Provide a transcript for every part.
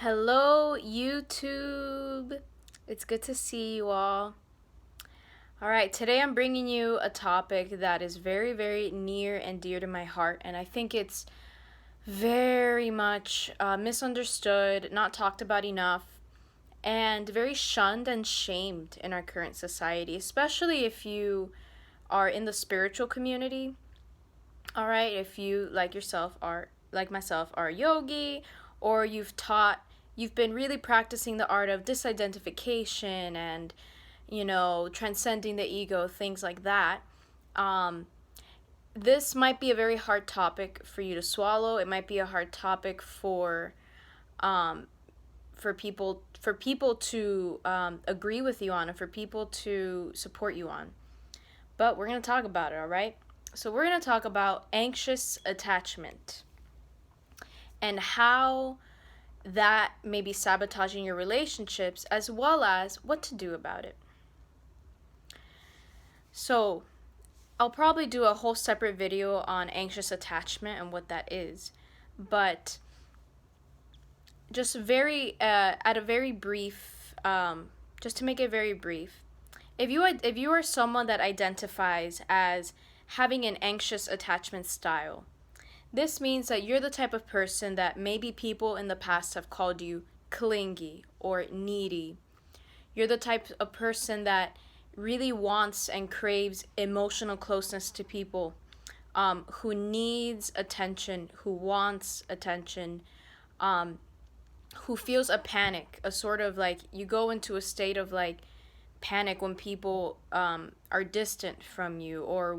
Hello, YouTube. It's good to see you all. All right, today I'm bringing you a topic that is very, very near and dear to my heart, and I think it's very much misunderstood, not talked about enough, and very shunned and shamed in our current society, especially if you are in the spiritual community. All right, if you like yourself are like myself are a yogi, or you've been really practicing the art of disidentification and transcending the ego, things like that. um, this might be a very hard topic for you to swallow. It might be a hard topic um, for people to agree with you on, and for people to support you on. But we're gonna talk about it, all right? So we're gonna talk about anxious attachment and how that may be sabotaging your relationships, as well as what to do about it. So, I'll probably do a whole separate video on anxious attachment and what that is, but just at a very brief, just to make it very brief, if you are someone that identifies as having an anxious attachment style, this means that you're the type of person that maybe people in the past have called you clingy or needy. You're the type of person that really wants and craves emotional closeness to people, who needs attention, who wants attention, um, who feels a panic, a sort of like you go into a state of like panic when people are distant from you, or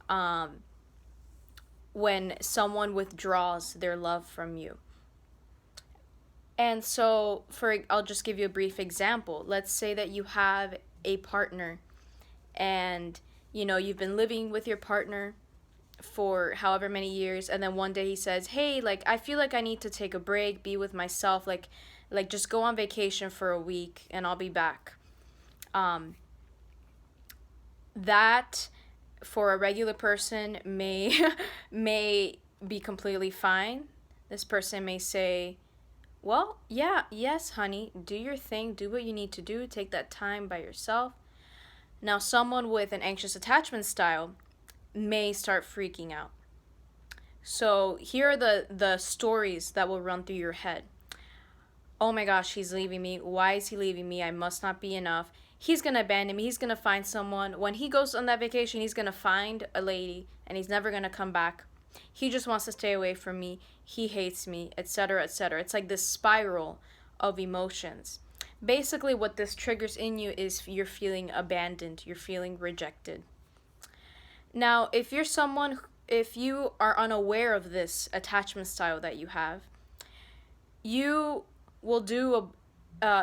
um, when someone withdraws their love from you. And so, I'll just give you a brief example. Let's say that you have a partner, and you've been living with your partner for however many years, and then one day he says, "Hey, like I feel like I need to take a break, be with myself, like just go on vacation for a week and I'll be back." Um that for a regular person may may be completely fine. This person may say, "Well, yeah, yes, honey, do your thing, do what you need to do, take that time by yourself." Now, someone with an anxious attachment style may start freaking out. So, here are the stories that will run through your head. "Oh my gosh, he's leaving me. Why is he leaving me? I must not be enough. He's gonna abandon me. He's gonna find someone. When he goes on that vacation, he's gonna find a lady and he's never gonna come back. He just wants to stay away from me. He hates me," etc., etc. It's like this spiral of emotions. Basically, what this triggers in you is you're feeling abandoned, you're feeling rejected. Now, if you are unaware of this attachment style that you have, you will do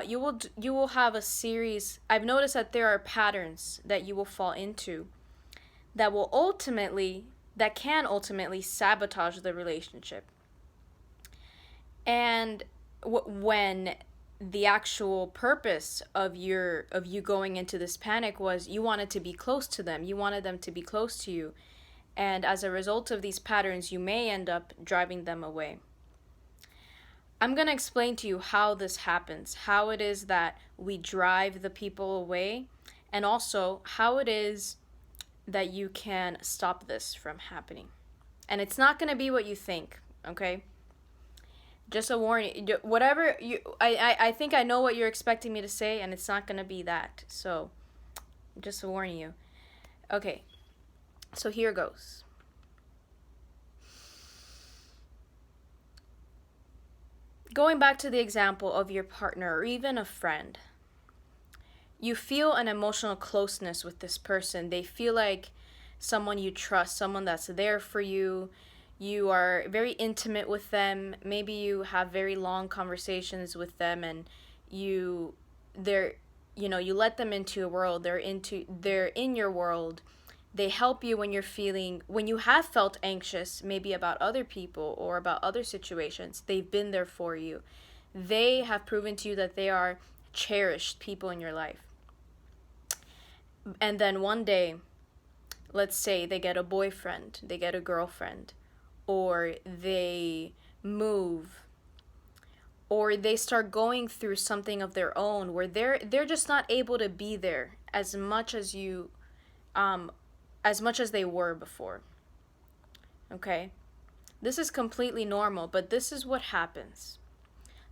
you will have a series. I've noticed that there are patterns that you will fall into that can ultimately sabotage the relationship. And when the actual purpose of you going into this panic was you wanted to be close to them, you wanted them to be close to you, and as a result of these patterns, you may end up driving them away. I'm going to explain to you how this happens, how it is that we drive the people away, and also how it is that you can stop this from happening. And it's not going to be what you think, okay? Just a warning. Whatever you, I think I know what you're expecting me to say, and it's not going to be that. So, just a warning you. Okay, so here goes. Going back to the example of your partner or even a friend, you feel an emotional closeness with this person. They feel like someone you trust, someone that's there for you. You are very intimate with them. Maybe you have very long conversations with them, and they're you let them into your world. They're in your world. They help you when you have felt anxious, maybe about other people or about other situations. They've been there for you. They have proven to you that they are cherished people in your life. And then one day, let's say they get a boyfriend, they get a girlfriend, or they move, or they start going through something of their own where they're just not able to be there as much as they were before. Okay? This is completely normal, but this is what happens.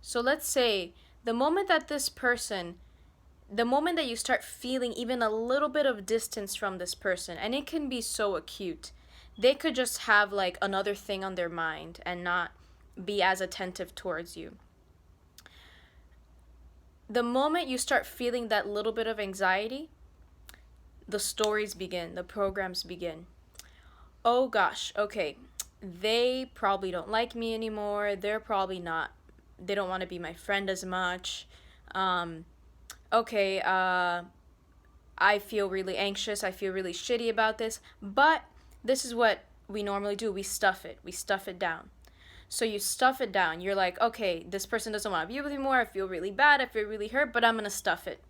So let's say the moment that you start feeling even a little bit of distance from this person, and it can be so acute, they could just have like another thing on their mind and not be as attentive towards you. The moment you start feeling that little bit of anxiety, the stories begin, the programs begin. Oh gosh, okay, they probably don't like me anymore. They don't want to be my friend as much. Okay, I feel really anxious. I feel really shitty about this. But this is what we normally do. We stuff it down. So you stuff it down. You're like, okay, this person doesn't want to be with me anymore. I feel really bad. I feel really hurt, but I'm going to stuff it.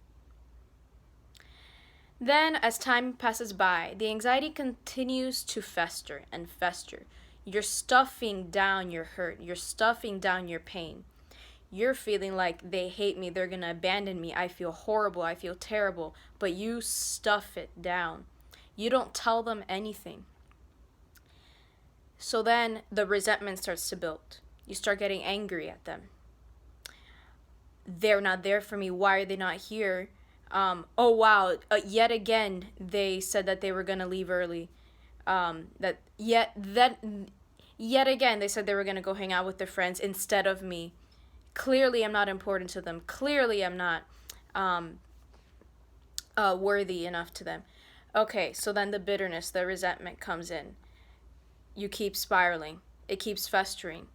Then, as time passes by, the anxiety continues to fester and fester. You're stuffing down your hurt. You're stuffing down your pain. You're feeling like they hate me. They're going to abandon me. I feel horrible. I feel terrible. But you stuff it down. You don't tell them anything. So then the resentment starts to build. You start getting angry at them. They're not there for me. Why are they not here? Oh wow, yet again they said that they were going to leave early. Yet again they said they were going to go hang out with their friends instead of me. Clearly I'm not important to them. Clearly I'm not worthy enough to them. Okay, so then the bitterness, the resentment comes in. You keep spiraling. It keeps festering.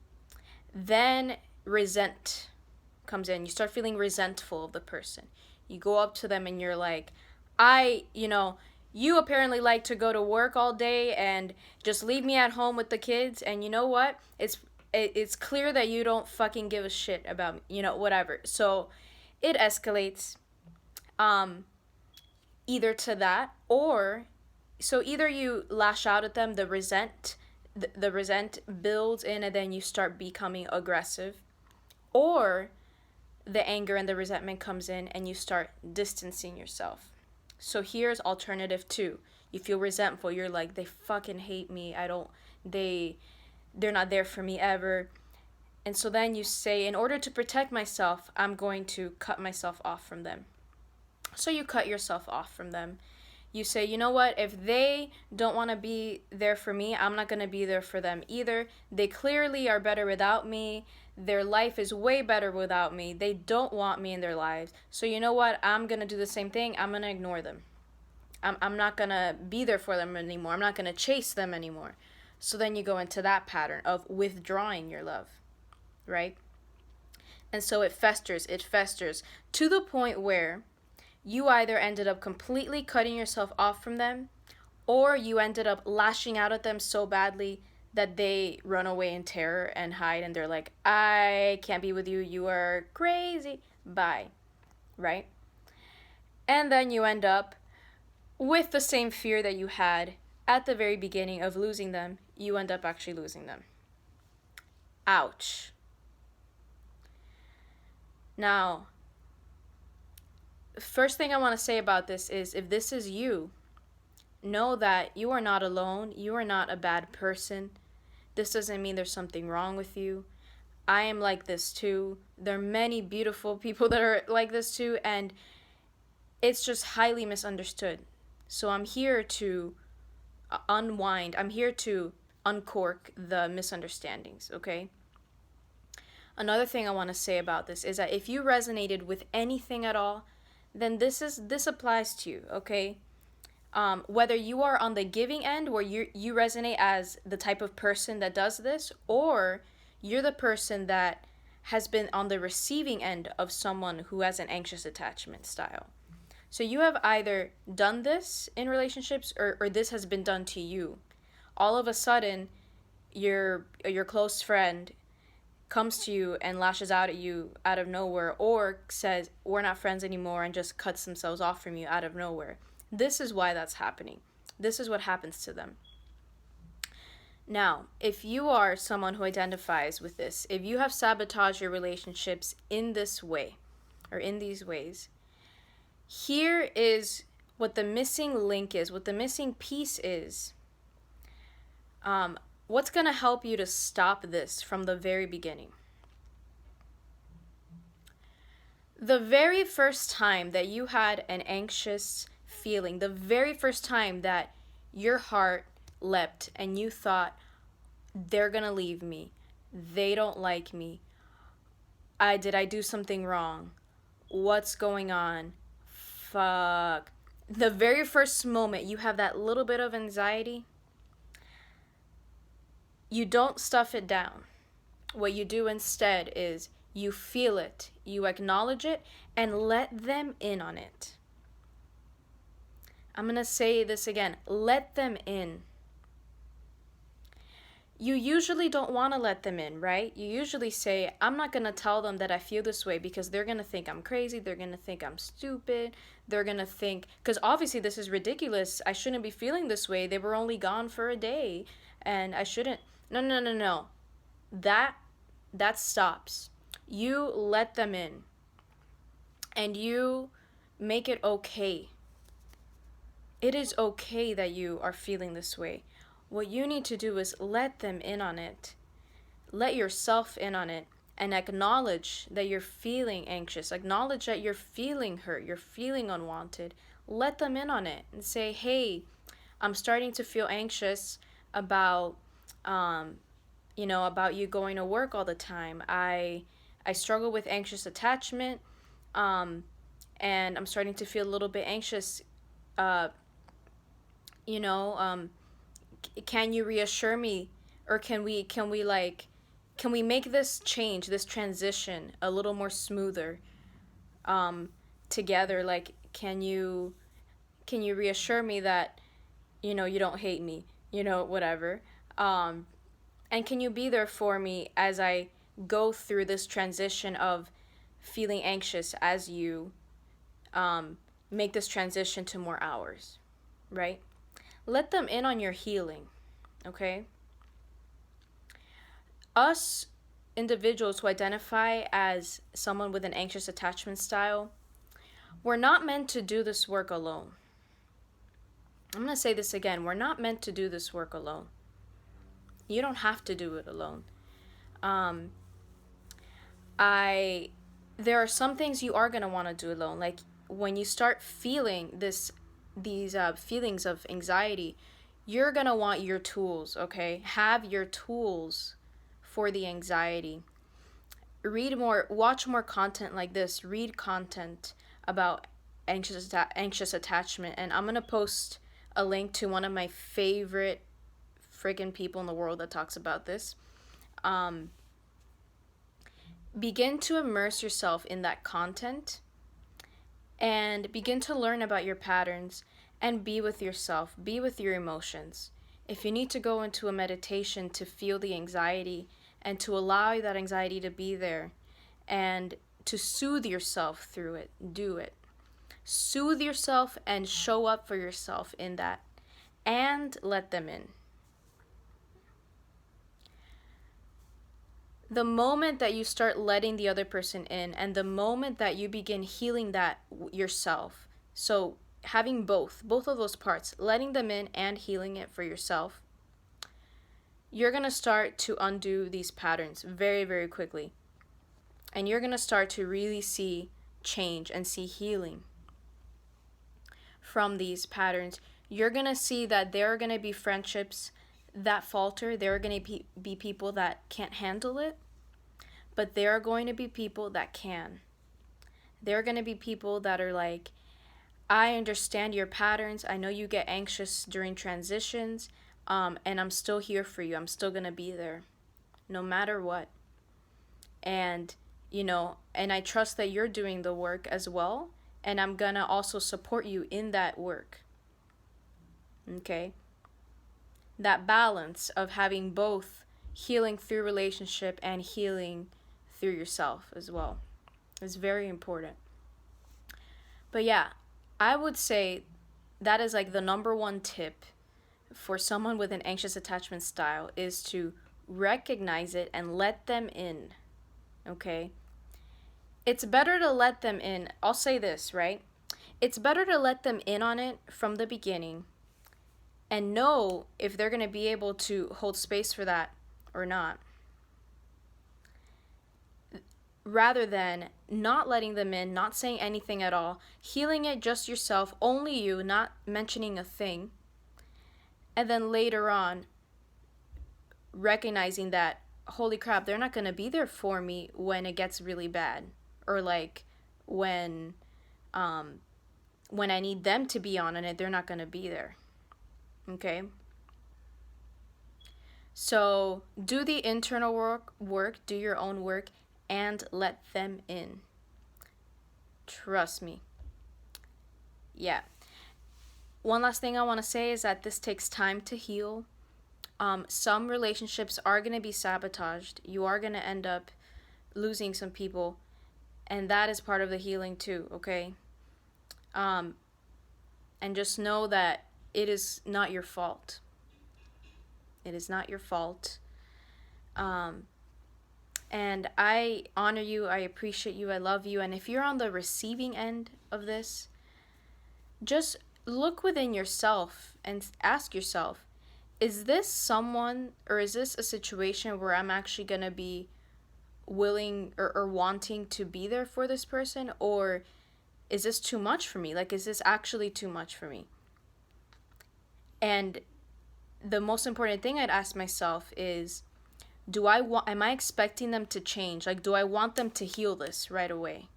Then resent comes in. You start feeling resentful of the person. You go up to them and you're like, you apparently like to go to work all day and just leave me at home with the kids. And you know what? It's clear that you don't fucking give a shit about me, whatever. So it escalates either to that either you lash out at them, the resent builds in and then you start becoming aggressive, or the anger and the resentment comes in and you start distancing yourself. So here's alternative 2. You feel resentful. You're like, they fucking hate me. They're not there for me ever. And so then you say, in order to protect myself, I'm going to cut myself off from them. So you cut yourself off from them. You say, you know what, if they don't want to be there for me, I'm not going to be there for them either. They clearly are better without me. Their life is way better without me. They don't want me in their lives. So you know what, I'm going to do the same thing. I'm going to ignore them. I'm not going to be there for them anymore. I'm not going to chase them anymore. So then you go into that pattern of withdrawing your love, right? And so it festers to the point where you either ended up completely cutting yourself off from them, or you ended up lashing out at them so badly that they run away in terror and hide, and they're like, I can't be with you, you are crazy, bye, right? And then you end up with the same fear that you had at the very beginning of losing them, you end up actually losing them. Ouch. Now, first thing I want to say about this is, if this is you, know that you are not alone. You are not a bad person. This doesn't mean there's something wrong with you. I am like this too. There are many beautiful people that are like this too, and it's just highly misunderstood. So I'm here to unwind. I'm here to uncork the misunderstandings, okay? Another thing I want to say about this is that if you resonated with anything at all, then this applies to you, okay? Whether you are on the giving end, where you resonate as the type of person that does this, or you're the person that has been on the receiving end of someone who has an anxious attachment style. So you have either done this in relationships, or this has been done to you. All of a sudden, your close friend comes to you and lashes out at you out of nowhere, or says, we're not friends anymore, and just cuts themselves off from you out of nowhere. This is why that's happening. This is what happens to them. Now, if you are someone who identifies with this, if you have sabotaged your relationships in this way or in these ways, here is what the missing link is, what the missing piece is. What's going to help you to stop this from the very beginning? The very first time that you had an anxious feeling, the very first time that your heart leapt and you thought, they're going to leave me, they don't like me, did I do something wrong? What's going on? Fuck. The very first moment you have that little bit of anxiety, you don't stuff it down. What you do instead is you feel it, you acknowledge it, and let them in on it. I'm going to say this again. Let them in. You usually don't want to let them in, right? You usually say, I'm not going to tell them that I feel this way because they're going to think I'm crazy. They're going to think I'm stupid. They're going to think, because obviously this is ridiculous. I shouldn't be feeling this way. They were only gone for a day and I shouldn't. No. That stops. You let them in and you make it okay. It is okay that you are feeling this way. What you need to do is let them in on it. Let yourself in on it and acknowledge that you're feeling anxious. Acknowledge that you're feeling hurt. You're feeling unwanted. Let them in on it and say, hey, I'm starting to feel anxious about, about you going to work all the time. I struggle with anxious attachment, and I'm starting to feel a little bit anxious. Can you reassure me, or can we make this change, this transition a little more smoother together? Like, can you reassure me that you don't hate me, whatever, and can you be there for me as I go through this transition of feeling anxious as you make this transition to more hours, right? Let them in on your healing, okay? Us individuals who identify as someone with an anxious attachment style, we're not meant to do this work alone. I'm going to say this again. We're not meant to do this work alone. You don't have to do it alone. There are some things you are going to want to do alone. Like when you start feeling these feelings of anxiety, you're going to want your tools, okay? Have your tools for the anxiety. Read more, watch more content like this. Read content about anxious attachment. And I'm going to post a link to one of my favorite friggin' people in the world that talks about this. Begin to immerse yourself in that content and begin to learn about your patterns and be with yourself, be with your emotions. If you need to go into a meditation to feel the anxiety and to allow that anxiety to be there and to soothe yourself through it, do it. Soothe yourself and show up for yourself in that, and let them in. The moment that you start letting the other person in, and the moment that you begin healing that yourself, so having both of those parts, letting them in and healing it for yourself, you're going to start to undo these patterns very, very quickly. And you're going to start to really see change and see healing from these patterns. You're going to see that there are going to be friendships that falter. There are going to be people that can't handle it, but there are going to be people that can. There are going to be people that are like, I understand your patterns. I know you get anxious during transitions, and I'm still here for you. I'm still going to be there no matter what. And, and I trust that you're doing the work as well, and I'm going to also support you in that work. Okay? That balance of having both healing through relationship and healing through yourself as well is very important. But yeah, I would say that is like the number one tip for someone with an anxious attachment style is to recognize it and let them in. Okay? It's better to let them in. I'll say this, right? It's better to let them in on it from the beginning and know if they're going to be able to hold space for that or not, rather than not letting them in, not saying anything at all, healing it just yourself, only you, not mentioning a thing, and then later on recognizing that, holy crap, they're not going to be there for me when it gets really bad, or like when I need them to be on it, they're not going to be there. Okay? So do the internal work, do your own work, and let them in. Trust me. Yeah. One last thing I want to say is that this takes time to heal. Some relationships are going to be sabotaged. You are going to end up losing some people, and that is part of the healing too, okay? And just know that it is not your fault. It is not your fault. And I honor you, I appreciate you, I love you. And if you're on the receiving end of this, just look within yourself and ask yourself, is this someone, or is this a situation where I'm actually going to be willing or wanting to be there for this person? Or is this too much for me? Like, is this actually too much for me? And the most important thing I'd ask myself is, am I expecting them to change? Like, do I want them to heal this right away?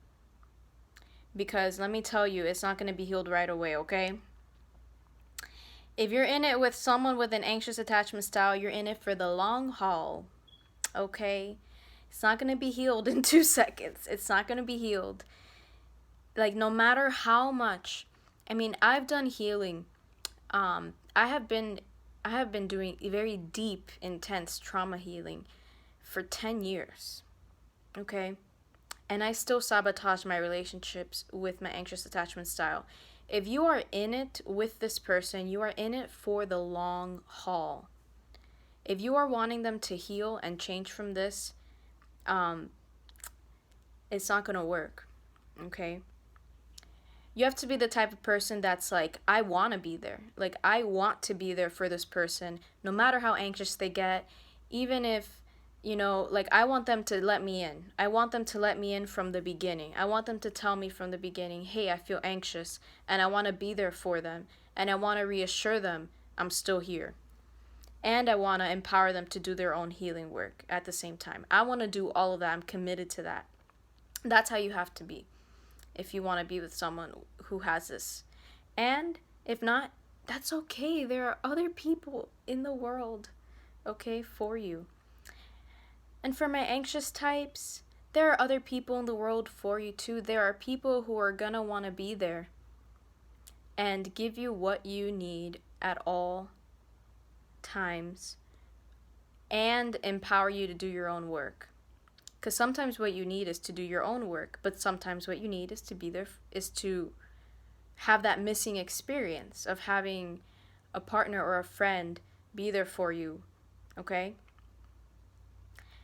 Because let me tell you, it's not going to be healed right away, okay? If you're in it with someone with an anxious attachment style, you're in it for the long haul, okay? It's not going to be healed in 2 seconds. It's not going to be healed. Like, no matter how much. I mean, I've done healing. I have been doing very deep, intense trauma healing for 10 years, okay? And I still sabotage my relationships with my anxious attachment style. If you are in it with this person, you are in it for the long haul. If you are wanting them to heal and change from this, it's not going to work, okay? You have to be the type of person that's like, I want to be there. Like, I want to be there for this person, no matter how anxious they get, even if, like, I want them to let me in. I want them to let me in from the beginning. I want them to tell me from the beginning, hey, I feel anxious, and I want to be there for them, and I want to reassure them I'm still here. And I want to empower them to do their own healing work at the same time. I want to do all of that. I'm committed to that. That's how you have to be if you want to be with someone who has this. And if not, that's okay. There are other people in the world, okay, for you. And for my anxious types, there are other people in the world for you too. There are people who are gonna want to be there and give you what you need at all times and empower you to do your own work. Because sometimes what you need is to do your own work, but sometimes what you need is to be there, is to have that missing experience of having a partner or a friend be there for you, okay?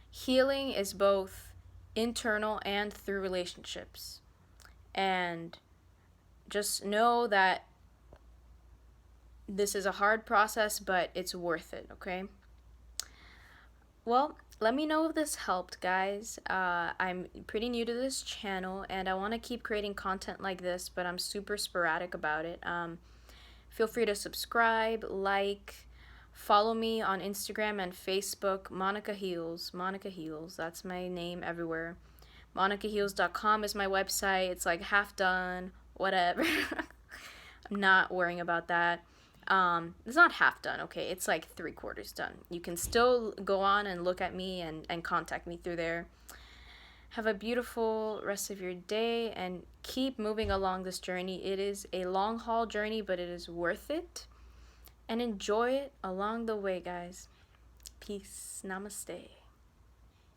Healing is both internal and through relationships. And just know that this is a hard process, but it's worth it, okay? Well, let me know if this helped, guys. I'm pretty new to this channel, and I want to keep creating content like this, but I'm super sporadic about it. Feel free to subscribe, like, follow me on Instagram and Facebook, Monica Heals. Monica Heals, that's my name everywhere. MonicaHeals.com is my website. It's like half done, whatever. I'm not worrying about that. It's not half done, okay? It's like 3/4 done. You can still go on and look at me and contact me through there. Have a beautiful rest of your day and keep moving along this journey. It is a long haul journey, but it is worth it. And enjoy it along the way, guys. Peace. Namaste.